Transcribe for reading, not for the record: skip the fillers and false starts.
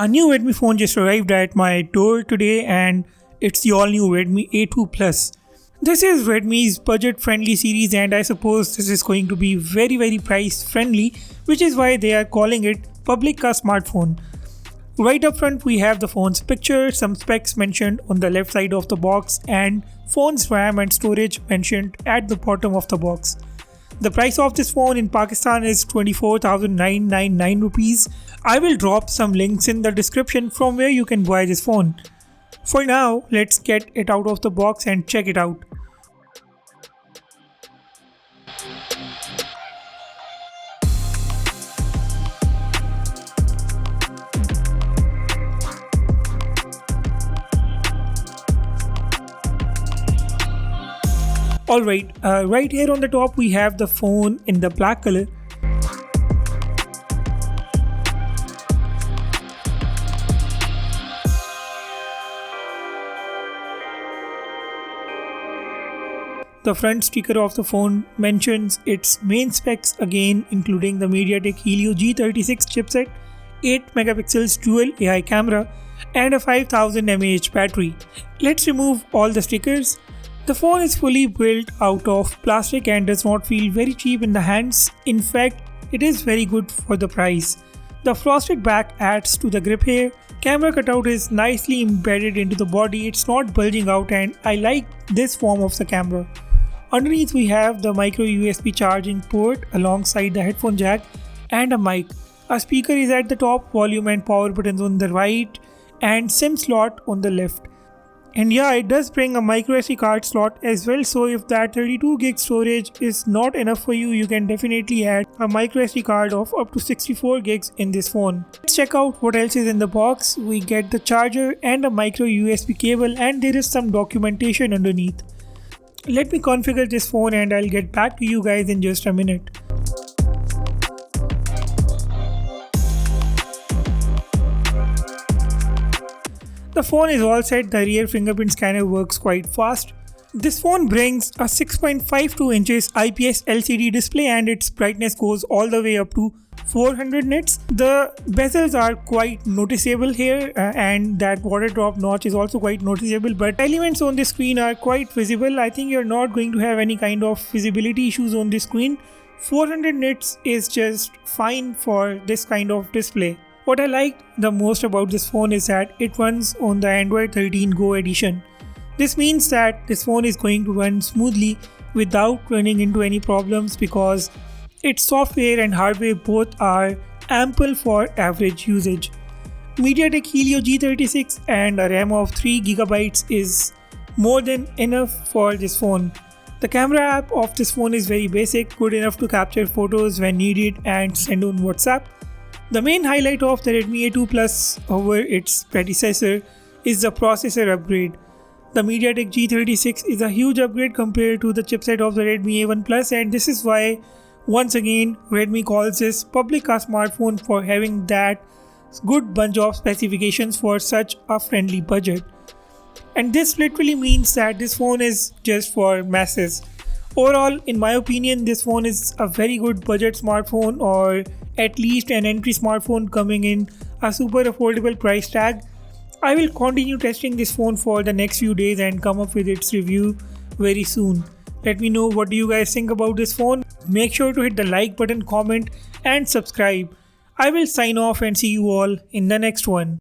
A new Redmi phone just arrived at my door today and it's the all-new Redmi A2 Plus. This is Redmi's budget-friendly series and I suppose this is going to be very price-friendly, which is why they are calling it public ka smartphone. Right up front we have the phone's picture, some specs mentioned on the left side of the box and phone's RAM and storage mentioned at the bottom of the box. The price of this phone in Pakistan is 24,999 rupees. I will drop some links in the description from where you can buy this phone. For now, let's get it out of the box and check it out. Alright, right here on the top we have the phone in the black color. The front sticker of the phone mentions its main specs again, including the Mediatek Helio G36 chipset, 8 megapixels dual AI camera and a 5000 mAh battery. Let's remove all the stickers. The phone is fully built out of plastic and does not feel very cheap in the hands. In fact, it is very good for the price. The frosted back adds to the grip here. Camera cutout is nicely embedded into the body, it's not bulging out and I like this form of the camera. Underneath we have the micro USB charging port alongside the headphone jack and a mic. A speaker is at the top, volume and power buttons on the right and SIM slot on the left. And yeah, it does bring a micro SD card slot as well, so if that 32GB storage is not enough for you, you can definitely add a micro SD card of up to 64GB in this phone. Let's check out what else is in the box. We get the charger and a micro USB cable and there is some documentation underneath. Let me configure this phone and I'll get back to you guys in just a minute. The phone is all set, the rear fingerprint scanner works quite fast. This phone brings a 6.52 inches IPS LCD display and its brightness goes all the way up to 400 nits. The bezels are quite noticeable here and that water drop notch is also quite noticeable, but elements on the screen are quite visible. I think you're not going to have any kind of visibility issues on the screen. 400 nits is just fine for this kind of display. What I liked the most about this phone is that it runs on the Android 13 Go edition. This means that this phone is going to run smoothly without running into any problems because its software and hardware both are ample for average usage. Mediatek Helio G36 and a RAM of 3GB is more than enough for this phone. The camera app of this phone is very basic, good enough to capture photos when needed and send on WhatsApp. The main highlight of the Redmi A2 Plus over its predecessor is the processor upgrade. The Mediatek G36 is a huge upgrade compared to the chipset of the Redmi A1 Plus and this is why once again Redmi calls this public ka smartphone for having that good bunch of specifications for such a friendly budget. And this literally means that this phone is just for masses. Overall, in my opinion, this phone is a very good budget smartphone or at least an entry smartphone coming in a super affordable price tag. I will continue testing this phone for the next few days and come up with its review very soon. Let me know what do you guys think about this phone. Make sure to hit the like button, comment and subscribe. I will sign off and see you all in the next one.